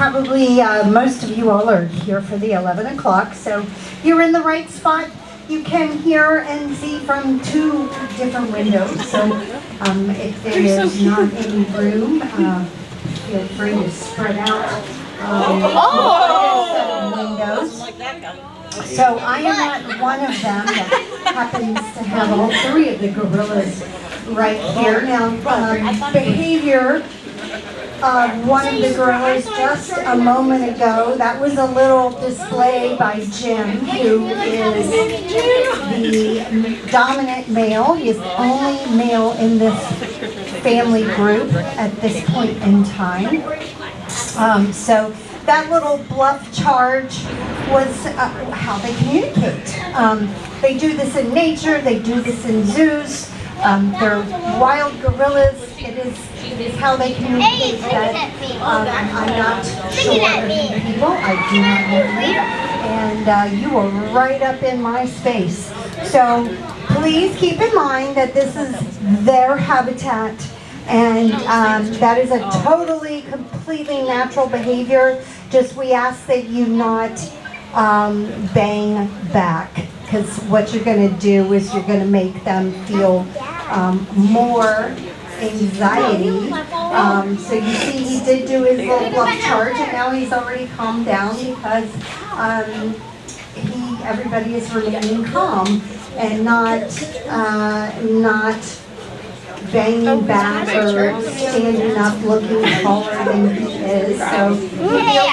Probably most of you all are here for the 11 o'clock, so you're in the right spot. You can hear and see from two different windows, so if there is not any room, feel free to spread out windows. So I am not one of them that happens to have all three of the gorillas right here. Now, behavior of one of the gorillas just a moment ago, that was a little display by Jim, who is the dominant male. He is the only male in this family group at this point in time. So that little bluff charge was how they communicate. They do this in nature, they do this in zoos. They're wild gorillas. It is how they communicate that I'm not sure of you people. I do not know you. And you are right up in my space. So please keep in mind that this is their habitat. And that is a totally, completely natural behavior. Just we ask that you not bang back. Because what you're going to do is you're going to make them feel more anxiety. So you see he did do his little bluff charge, and now he's already calmed down because everybody is remaining calm and not banging back or standing up looking taller than he is. So he feels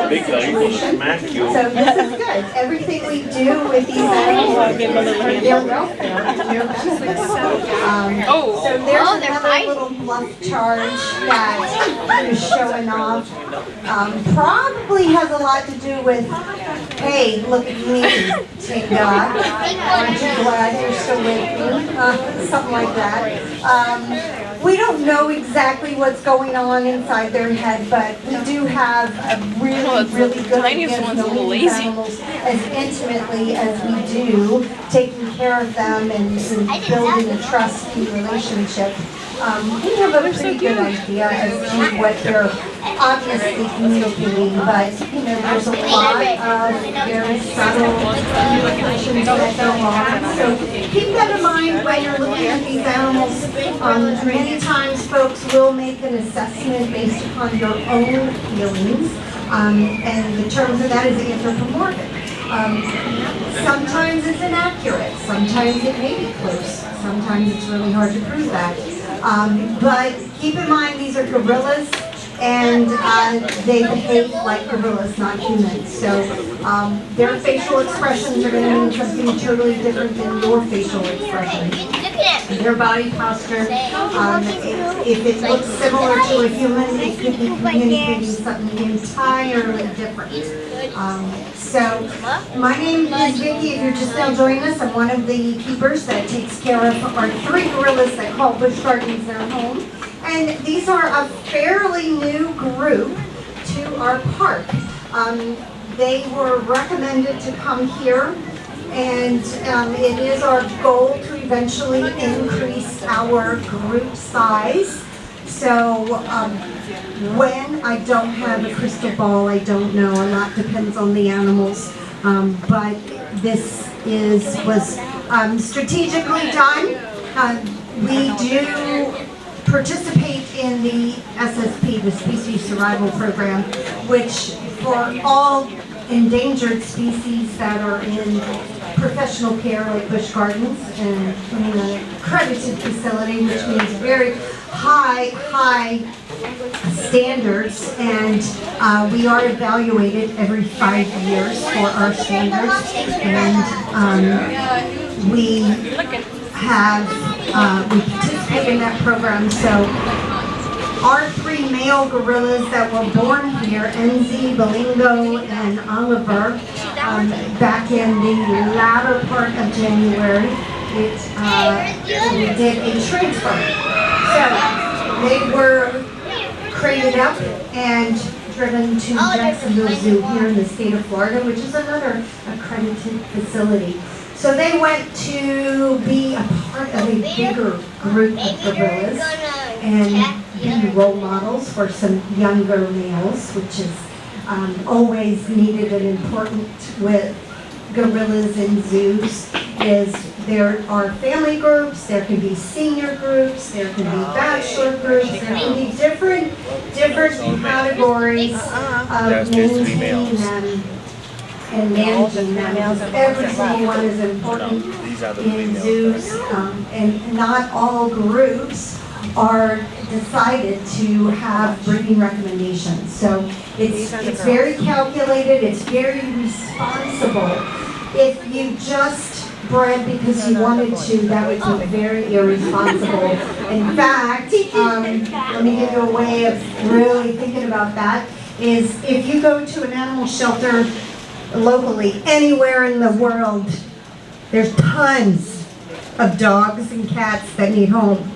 Big guy, he will smack you. So this is good. Everything we do with these animals is for their welfare and their benefit. So there's another little bluff charge that is showing off. Probably has a lot to do with, hey, look at me, Tinga. Aren't you glad you're still with me? Something like that. We don't know exactly what's going on inside their head, but we do have a really good idea of knowing these animals as intimately as we do, taking care of them and building a trusting relationship. We have a pretty good idea as to what they're obviously communicating, but there's a lot of very subtle communications that go on. So keep that in mind when you're looking at these animals. Many times folks will make an assessment based upon your own feelings, and the terms of that is anthropomorphic. Sometimes it's inaccurate, sometimes it may be close, sometimes it's really hard to prove that. But keep in mind these are gorillas, and they behave like gorillas, not humans. So their facial expressions are going to mean something totally different than your facial expressions. Their body posture, if it looks similar to a human, it could be communicating something entirely different. So my name is Vicki. If you're just now joining us, I'm one of the keepers that takes care of our three gorillas that call Busch Gardens their home. And these are a fairly new group to our park. They were recommended to come here, and it is our goal to eventually increase our group size. So when, I don't have a crystal ball, I don't know, a lot depends on the animals, but this was strategically done. We do participate in the SSP, the Species Survival Program, which for all endangered species that are in professional care like Busch Gardens and in an accredited facility, which means very high standards, and we are evaluated every 5 years for our standards, and we participate in that program. So our three male gorillas that were born here, Enzi, Belingo, and Oliver, back in the latter part of January, we did a transfer. So they were crated up and driven to Jacksonville Zoo here in the state of Florida, which is another accredited facility. So they went to be a part of a bigger group of gorillas. and be role models for some younger males, which is always needed and important with gorillas in zoos. Is there are family groups, there can be senior groups, there can be bachelor groups, there can be different categories of maintaining them and managing them. Every single one is important in zoos, and not all groups are decided to have breeding recommendations. So it's very calculated, it's very responsible. If you just bred because you wanted to, that would be very irresponsible. In fact, let me give you a way of really thinking about that, is if you go to an animal shelter locally, anywhere in the world, there's tons of dogs and cats that need home.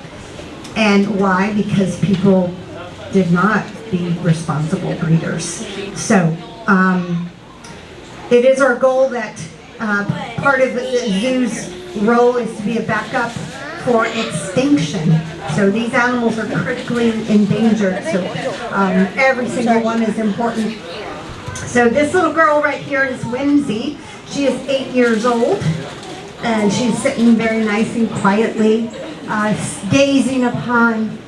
And why? Because people did not be responsible breeders. So it is our goal that part of the zoo's role is to be a backup for extinction. So these animals are critically endangered. So every single one is important. So this little girl right here is Whimsy. She is 8 years old, and she's sitting very nice and quietly, gazing upon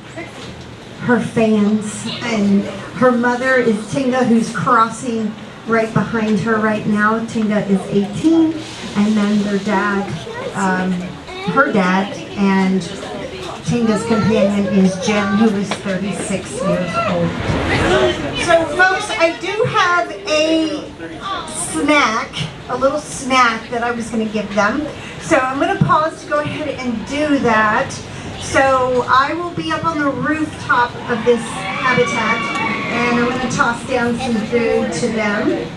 her fans. And her mother is Tinga, who's crossing right behind her right now. Tinga is 18, and then their dad, her dad, and Tinga's companion is Jen, who is 36 years old. So folks, I do have a snack, a little snack that I was going to give them. So I'm going to pause to go ahead and do that. So I will be up on the rooftop of this habitat, and I'm going to toss down some food to them.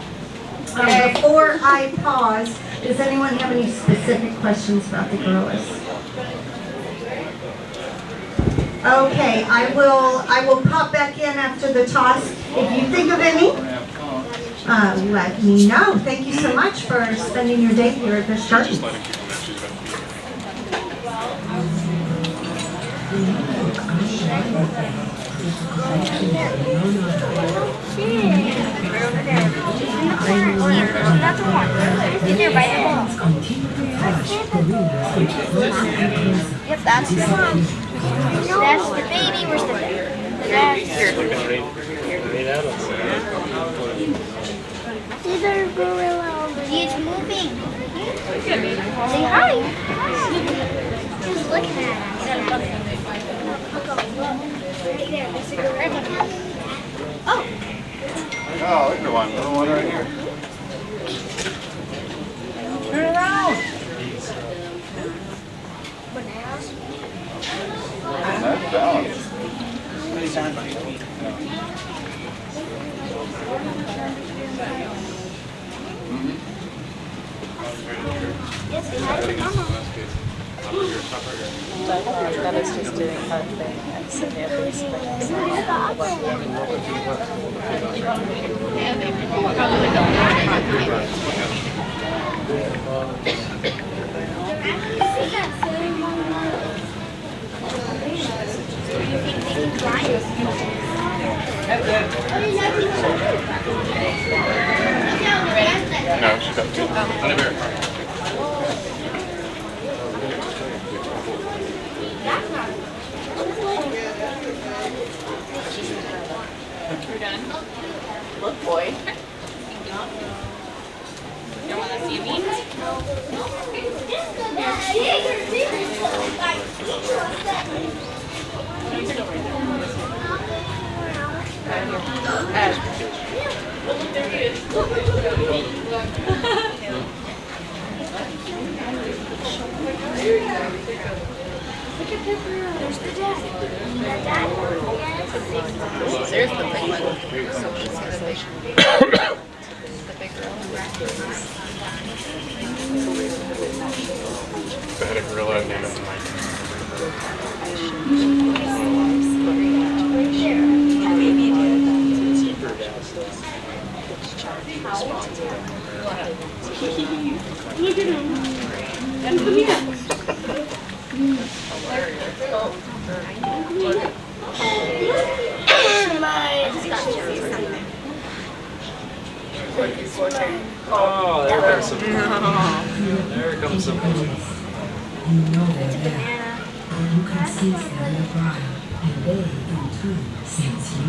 Before I pause, does anyone have any specific questions about the gorillas? Okay, I will pop back in after the toss. If you think of any, let me know. Thank you so much for spending your day here at Busch Gardens. Yep, that's the one. That's the baby. Where's the baby? These are gorilla. He's moving. Say hi. Just looking at us. Right there. There's a gorilla. Oh. Oh, look at one. Little one right here. Turn around. Bananas. Nice balance. Yes, we had it. That is just doing her thing and sitting at this No, she's got two. Honey bear. Look, boy. You want to see me? There he is. There's the dad. The dad? Yes. There's the big one. So she's gonna the big girl. I had a gorilla named after Mike. Look at him. And come here. Oh, there comes some. There comes some. You can see Santa Bride, and they in turn sense you.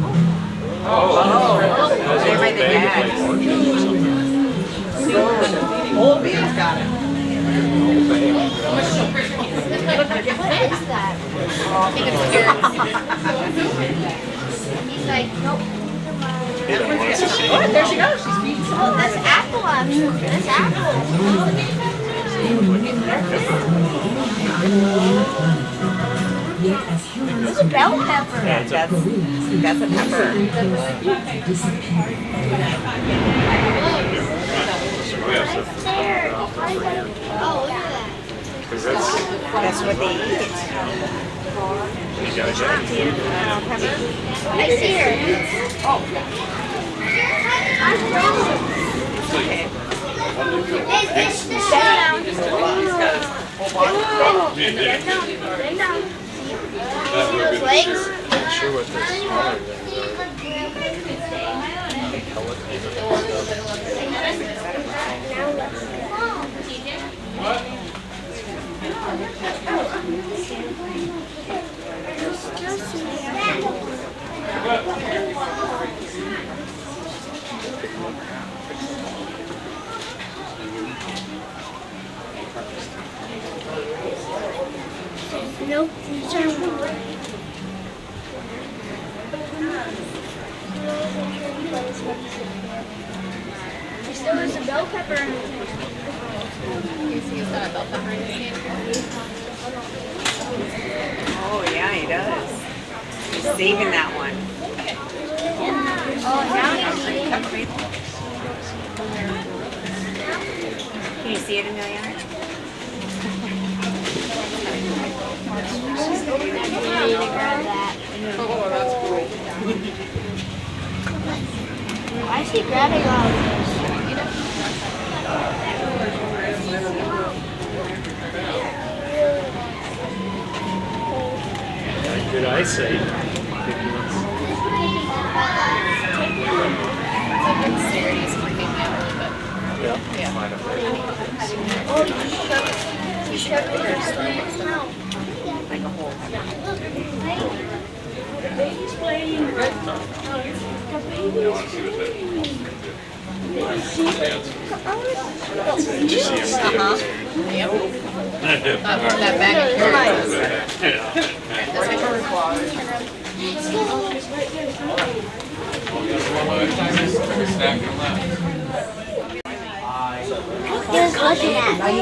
They're by the dad. Old Bean's got it. What is that? I think it's carrots. He's like, nope. He don't want to see. Oh, there she goes. She's feeding some. Oh, that's apple. That's apple. Yet as humans It's a bell pepper. That's a pepper. disappear. There. Oh, look at that. Because that's That's what they eat. you gotta get. I see her. Okay. Bend down. See those legs? Not sure what the smaller Nope, these are there still is a bell pepper in his hand. You see he's got a bell pepper in his hand. Oh, yeah, he does. He's saving that one. Oh, now he's eating. Can you see it, Amelia? She's ready to grab that. Oh, that's cool. Why is he grabbing all of this? good eyesight. He's freaking me out a little bit. Yeah. Oh, he's shoving her stomach in his mouth. Like a whole Yep. That bag of carrots. Just looking at me.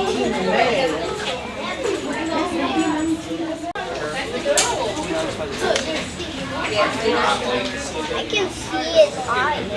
I can see his eyes.